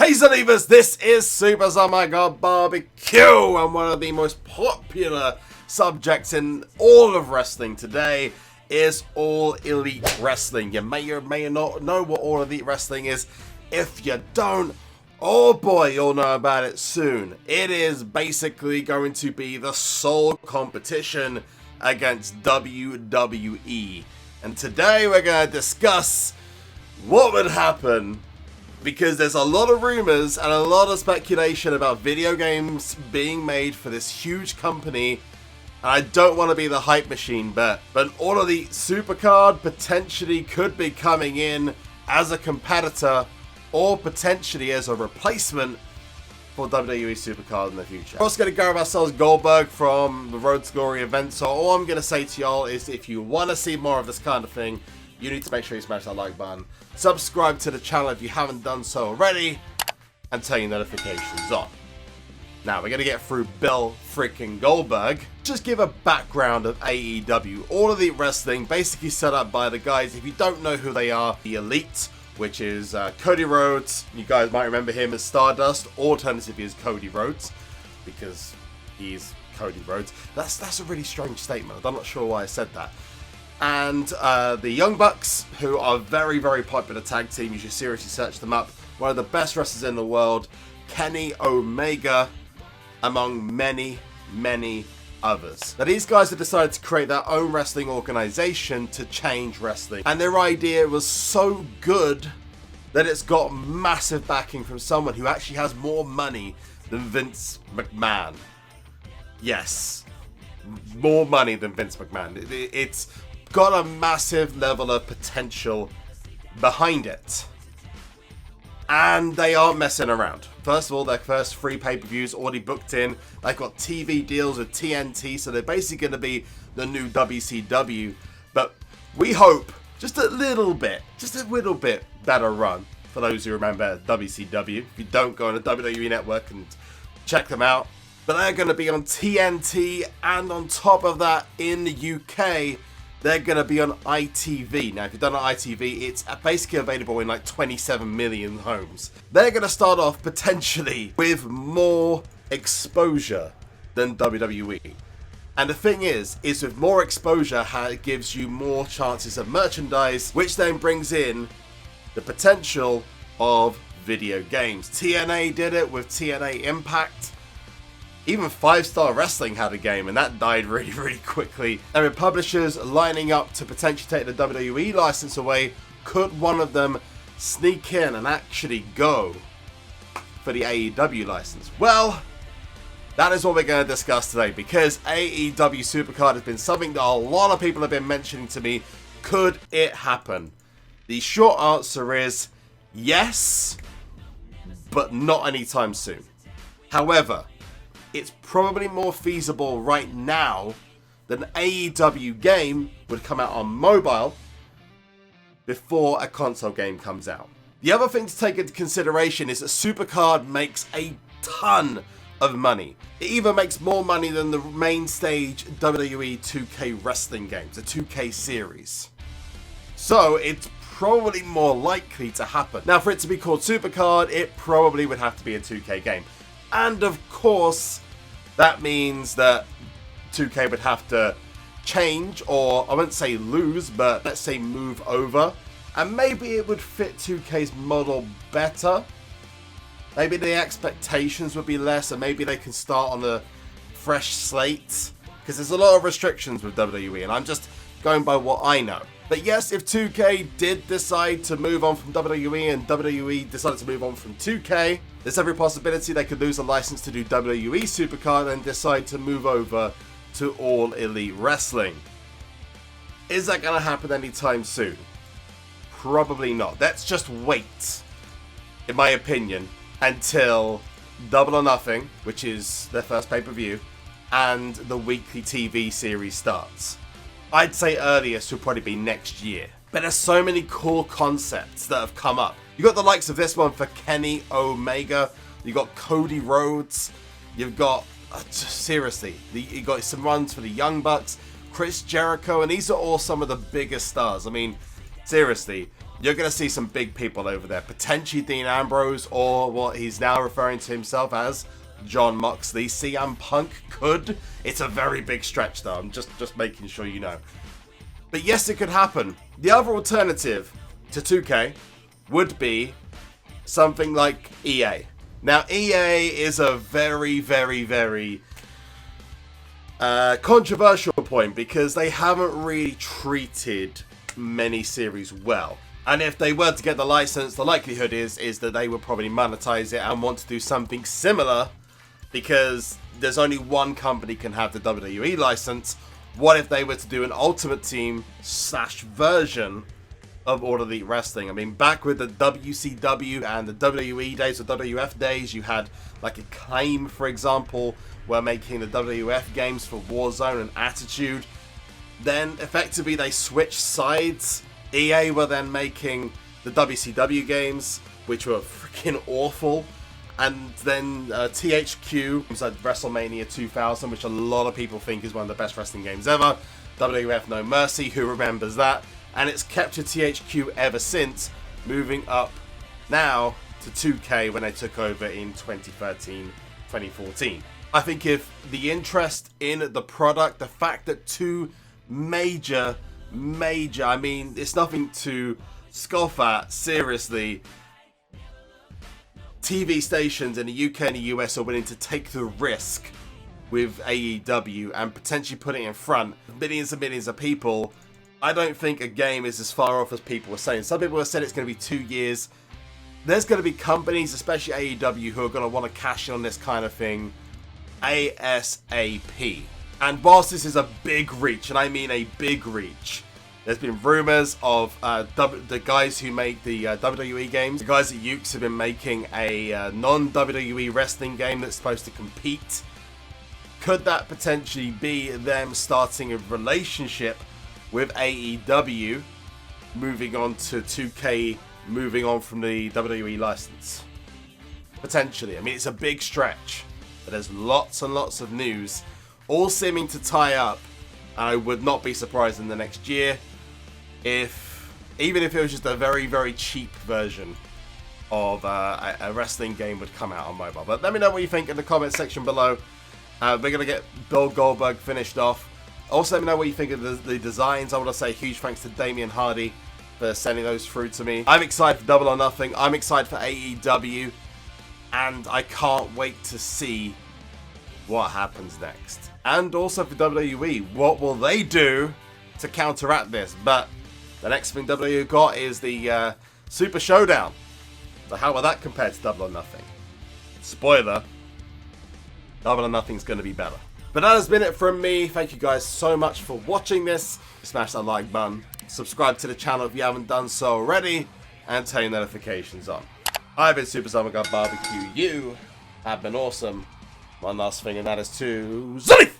Hey Zalivers, this is SUPERZOMGBBQ, and one of the most popular subjects in all of wrestling today is All Elite Wrestling. You may or may not know what All Elite Wrestling is. If you don't, oh boy, you'll know about it soon. It is basically going to be the sole competition against WWE. And today we're going to discuss what would happen, because there's a lot of rumors and a lot of speculation about video games being made for this huge company. And I don't want to be the hype machine, but All Elite SuperCard potentially could be coming in as a competitor or potentially as a replacement for WWE SuperCard in the future. We're also going to go over ourselves Goldberg from the Road to Glory event. So all I'm going to say to y'all is, if you want to see more of this kind of thing, you need to make sure you smash that like button, subscribe to the channel if you haven't done so already, and turn your notifications on. Now, we're going to get through Bill freaking Goldberg. Just give a background of AEW. All Elite Wrestling, basically set up by the guys, if you don't know who they are, the Elite, which is Cody Rhodes. You guys might remember him as Stardust. Alternatively as Cody Rhodes, because he's Cody Rhodes. That's a really strange statement. I'm not sure why I said that. And the Young Bucks, who are a very, very popular tag team. You should seriously search them up. One of the best wrestlers in the world, Kenny Omega, among many, many others. Now, these guys have decided to create their own wrestling organization to change wrestling. And their idea was so good that it's got massive backing from someone who actually has more money than Vince McMahon. Yes, more money than Vince McMahon. It's got a massive level of potential behind it. And they aren't messing around. First of all, their first 3 pay-per-views already booked in. They've got TV deals with TNT, so they're basically going to be the new WCW. But we hope just a little bit better run for those who remember WCW. If you don't, go on the WWE Network and check them out. But they're going to be on TNT, and on top of that, in the UK, they're going to be on ITV. Now, if you don't know ITV, it's basically available in like 27 million homes. They're going to start off potentially with more exposure than WWE. And the thing is with more exposure, it gives you more chances of merchandise, which then brings in the potential of video games. TNA did it with TNA Impact. Even 5 Star Wrestling had a game, and that died really, really quickly. And with publishers lining up to potentially take the WWE license away, could one of them sneak in and actually go for the AEW license? Well, that is what we're going to discuss today, because AEW SuperCard has been something that a lot of people have been mentioning to me. Could it happen? The short answer is yes, but not anytime soon. However, it's probably more feasible right now that an AEW game would come out on mobile before a console game comes out. The other thing to take into consideration is that SuperCard makes a ton of money. It even makes more money than the main stage WWE 2K wrestling games, the 2K series. So it's probably more likely to happen. Now, for it to be called SuperCard, it probably would have to be a 2K game. And of course, that means that 2K would have to change, or I wouldn't say lose, but let's say move over. And maybe it would fit 2K's model better. Maybe the expectations would be less, and maybe they can start on a fresh slate. Because there's a lot of restrictions with WWE, and I'm just going by what I know. But yes, if 2K did decide to move on from WWE and WWE decided to move on from 2K, there's every possibility they could lose a license to do WWE SuperCard and decide to move over to All Elite Wrestling. Is that going to happen anytime soon? Probably not. Let's just wait, in my opinion, until Double or Nothing, which is their first pay-per-view, and the weekly TV series starts. I'd say earliest will probably be next year. But there's so many cool concepts that have come up. You got the likes of this one for Kenny Omega. You got Cody Rhodes. You've got, seriously, you got some runs for the Young Bucks, Chris Jericho, and these are all some of the biggest stars. I mean, seriously, you're going to see some big people over there. Potentially Dean Ambrose, or what he's now referring to himself as, John Moxley. CM Punk could. It's a very big stretch, though. I'm just making sure you know. But yes, it could happen. The other alternative to 2K would be something like EA. Now, EA is a very, very, very controversial point because they haven't really treated many series well. And if they were to get the license, the likelihood is that they would probably monetize it and want to do something similar, because there's only one company can have the WWE license. What if they were to do an Ultimate Team / version of All Elite Wrestling? I mean, back with the WCW and the WWE days or WF days, you had like Acclaim, for example, were making the WF games for Warzone and Attitude. Then effectively they switched sides. EA were then making the WCW games, which were freaking awful. And then THQ was like WrestleMania 2000, which a lot of people think is one of the best wrestling games ever. WWF No Mercy, who remembers that? And it's kept to THQ ever since, moving up now to 2K when they took over in 2013, 2014. I think if the interest in the product, the fact that two major, I mean, it's nothing to scoff at, seriously, TV stations in the UK and the US are willing to take the risk with AEW and potentially put it in front of millions and millions of people. I don't think a game is as far off as people were saying. Some people have said it's going to be 2 years. There's going to be companies, especially AEW, who are going to want to cash in on this kind of thing ASAP. And whilst this is a big reach, and I mean a big reach, there's been rumors of the guys who make the WWE games. The guys at Ukes have been making a non-WWE wrestling game that's supposed to compete. Could that potentially be them starting a relationship with AEW, moving on to 2K, moving on from the WWE license? Potentially. I mean, it's a big stretch, but there's lots and lots of news, all seeming to tie up. And I would not be surprised in the next year even if it was just a very, very cheap version of a wrestling game would come out on mobile. But let me know what you think in the comment section below. We're going to get Bill Goldberg finished off. Also, let me know what you think of the designs. I want to say a huge thanks to Damian Hardy for sending those through to me. I'm excited for Double or Nothing. I'm excited for AEW. And I can't wait to see what happens next. And also for WWE, what will they do to counteract this? But the next thing WWE got is the Super Showdown. So how will that compare to Double or Nothing? Spoiler, Double or Nothing's going to be better. But that has been it from me. Thank you guys so much for watching this. Smash that like button. Subscribe to the channel if you haven't done so already. And turn your notifications on. I've been SuperZomGBBQ. You have been awesome. One last thing, and that is to... Zolif!